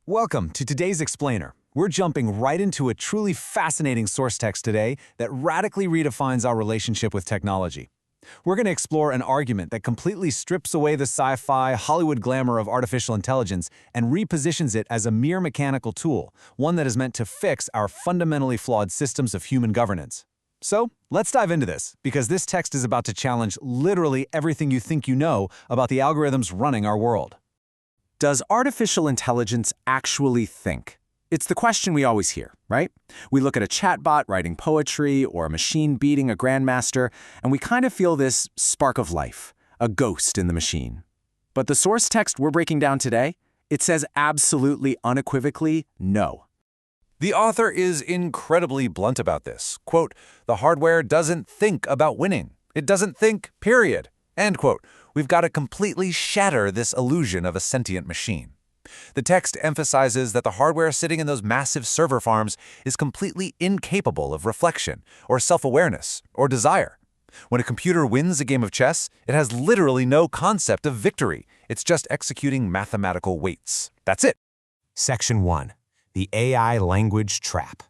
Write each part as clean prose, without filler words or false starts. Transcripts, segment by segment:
Welcome to today's Explainer. We're jumping right into a truly fascinating source text today that radically redefines our relationship with technology. We're going to explore an argument that completely strips away the sci-fi, Hollywood glamour of artificial intelligence and repositions it as a mere mechanical tool, one that is meant to fix our fundamentally flawed systems of human governance. So, let's dive into this, because this text is about to challenge literally everything you think you know about the algorithms running our world. Does artificial intelligence actually think? It's the question we always hear, right? We look at a chatbot writing poetry or a machine beating a grandmaster, and we kind of feel this spark of life, a ghost in the machine. But the source text we're breaking down today, it says absolutely unequivocally no. The author is incredibly blunt about this. Quote, "The hardware doesn't think about winning. It doesn't think, period." End quote. We've got to completely shatter this illusion of a sentient machine. The text emphasizes that the hardware sitting in those massive server farms is completely incapable of reflection, or self-awareness, or desire. When a computer wins a game of chess, it has literally no concept of victory. It's just executing mathematical weights. That's it. Section 1. The AI language trap.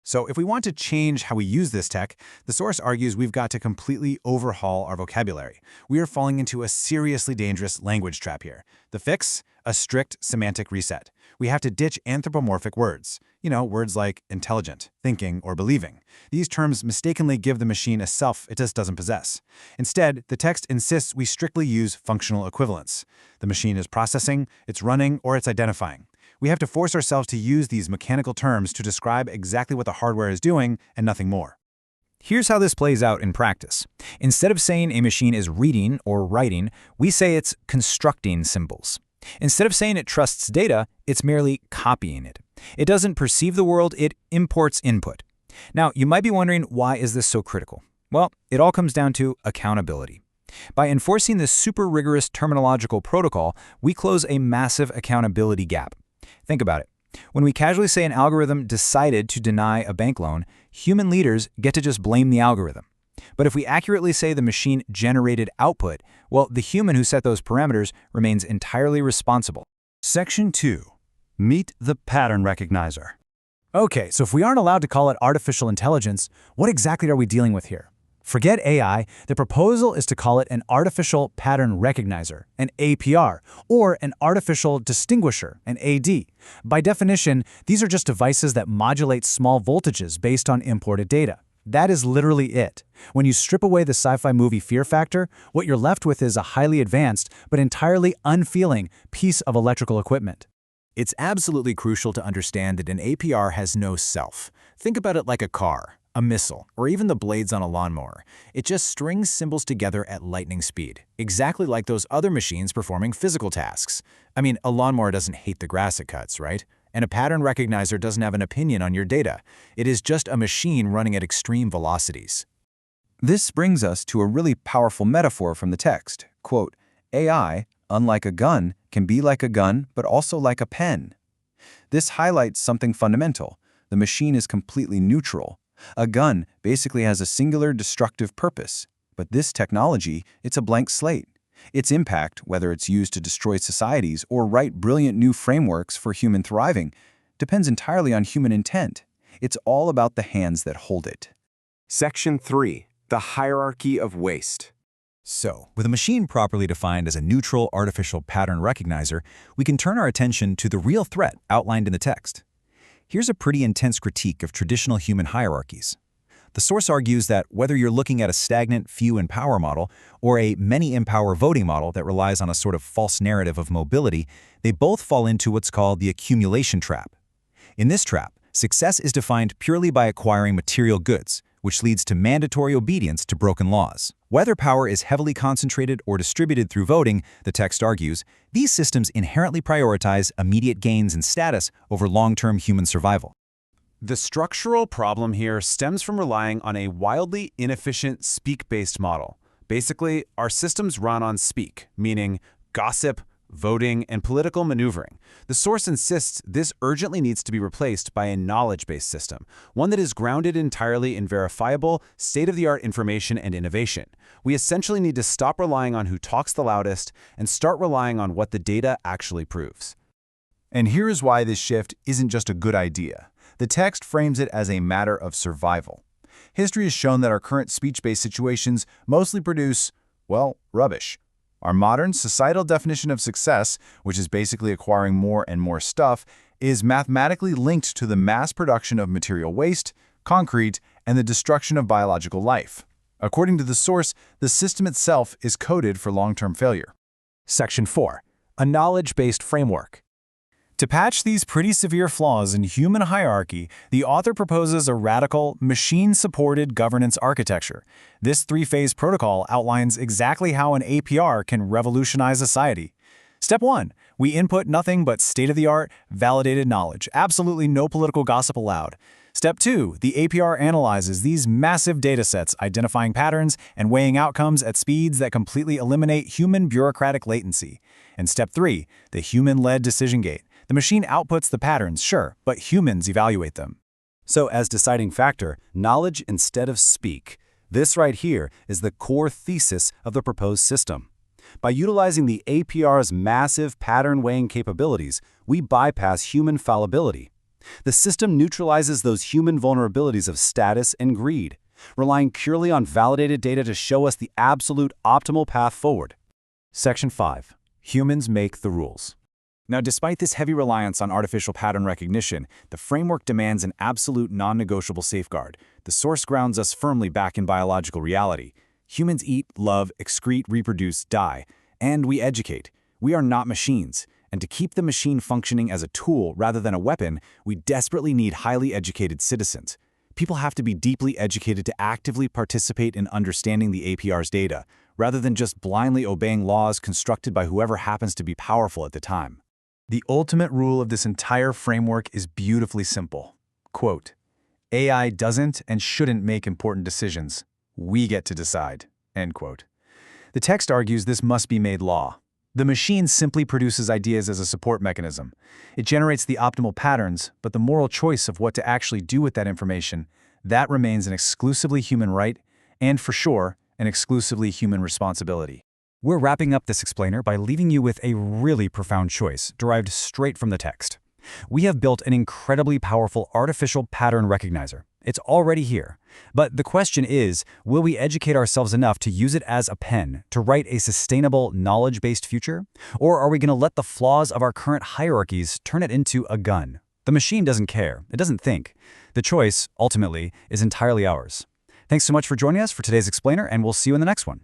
So if we want to change how we use this tech, the source argues we've got to completely overhaul our vocabulary. We are falling into a seriously dangerous language trap here. The fix? A strict semantic reset. We have to ditch anthropomorphic words. Words like intelligent, thinking, or believing. These terms mistakenly give the machine a self it just doesn't possess. Instead, the text insists we strictly use functional equivalence. The machine is processing, it's running, or it's identifying. We have to force ourselves to use these mechanical terms to describe exactly what the hardware is doing and nothing more. Here's how this plays out in practice. Instead of saying a machine is reading or writing, we say it's constructing symbols. Instead of saying it trusts data, it's merely copying it. It doesn't perceive the world, it imports input. Now, you might be wondering, why is this so critical? Well, it all comes down to accountability. By enforcing this super rigorous terminological protocol, we close a massive accountability gap. Think about it. When we casually say an algorithm decided to deny a bank loan, human leaders get to just blame the algorithm. But if we accurately say the machine generated output, well, the human who set those parameters remains entirely responsible. Section 2. Meet the pattern recognizer. Okay, so if we aren't allowed to call it artificial intelligence, what exactly are we dealing with here? Forget AI, the proposal is to call it an artificial pattern recognizer, an APR, or an artificial distinguisher, an AD. By definition, these are just devices that modulate small voltages based on imported data. That is literally it. When you strip away the sci-fi movie fear factor, what you're left with is a highly advanced, but entirely unfeeling piece of electrical equipment. It's absolutely crucial to understand that an APR has no self. Think about it like a car, a missile, or even the blades on a lawnmower. It just strings symbols together at lightning speed, exactly like those other machines performing physical tasks. I mean, a lawnmower doesn't hate the grass it cuts, right? And a pattern recognizer doesn't have an opinion on your data. It is just a machine running at extreme velocities. This brings us to a really powerful metaphor from the text. Quote, AI, unlike a gun, can be like a gun, but also like a pen. This highlights something fundamental. The machine is completely neutral. A gun basically has a singular destructive purpose, but this technology, it's a blank slate. Its impact, whether it's used to destroy societies or write brilliant new frameworks for human thriving, depends entirely on human intent. It's all about the hands that hold it. Section 3. The hierarchy of waste. So, with a machine properly defined as a neutral artificial pattern recognizer, we can turn our attention to the real threat outlined in the text. Here's a pretty intense critique of traditional human hierarchies. The source argues that whether you're looking at a stagnant few-in-power model or a many-in-power voting model that relies on a sort of false narrative of mobility, they both fall into what's called the accumulation trap. In this trap, success is defined purely by acquiring material goods, which leads to mandatory obedience to broken laws. Whether power is heavily concentrated or distributed through voting, the text argues, these systems inherently prioritize immediate gains and status over long-term human survival. The structural problem here stems from relying on a wildly inefficient speak-based model. Basically, our systems run on speak, meaning gossip, voting, and political maneuvering. The source insists this urgently needs to be replaced by a knowledge-based system, one that is grounded entirely in verifiable, state-of-the-art information and innovation. We essentially need to stop relying on who talks the loudest and start relying on what the data actually proves. And here is why this shift isn't just a good idea. The text frames it as a matter of survival. History has shown that our current speech-based situations mostly produce, well, rubbish. Our modern societal definition of success, which is basically acquiring more and more stuff, is mathematically linked to the mass production of material waste, concrete, and the destruction of biological life. According to the source, the system itself is coded for long-term failure. Section 4. A knowledge-based framework. To patch these pretty severe flaws in human hierarchy, the author proposes a radical, machine-supported governance architecture. This three-phase protocol outlines exactly how an APR can revolutionize society. Step 1. We input nothing but state-of-the-art, validated knowledge. Absolutely no political gossip allowed. Step 2. The APR analyzes these massive datasets, identifying patterns and weighing outcomes at speeds that completely eliminate human bureaucratic latency. And Step 3. The human-led decision gate. The machine outputs the patterns, sure, but humans evaluate them. So as deciding factor, knowledge instead of speak. This right here is the core thesis of the proposed system. By utilizing the APR's massive pattern-weighing capabilities, we bypass human fallibility. The system neutralizes those human vulnerabilities of status and greed, relying purely on validated data to show us the absolute optimal path forward. Section 5. Humans make the rules. Now, despite this heavy reliance on artificial pattern recognition, the framework demands an absolute non-negotiable safeguard. The source grounds us firmly back in biological reality. Humans eat, love, excrete, reproduce, die, and we educate. We are not machines, and to keep the machine functioning as a tool rather than a weapon, we desperately need highly educated citizens. People have to be deeply educated to actively participate in understanding the APR's data, rather than just blindly obeying laws constructed by whoever happens to be powerful at the time. The ultimate rule of this entire framework is beautifully simple. Quote, AI doesn't and shouldn't make important decisions. We get to decide. End quote. The text argues this must be made law. The machine simply produces ideas as a support mechanism. It generates the optimal patterns, but the moral choice of what to actually do with that information, that remains an exclusively human right and, for sure, an exclusively human responsibility. We're wrapping up this explainer by leaving you with a really profound choice derived straight from the text. We have built an incredibly powerful artificial pattern recognizer. It's already here. But the question is, will we educate ourselves enough to use it as a pen to write a sustainable, knowledge-based future? Or are we going to let the flaws of our current hierarchies turn it into a gun? The machine doesn't care. It doesn't think. The choice, ultimately, is entirely ours. Thanks so much for joining us for today's explainer, and we'll see you in the next one.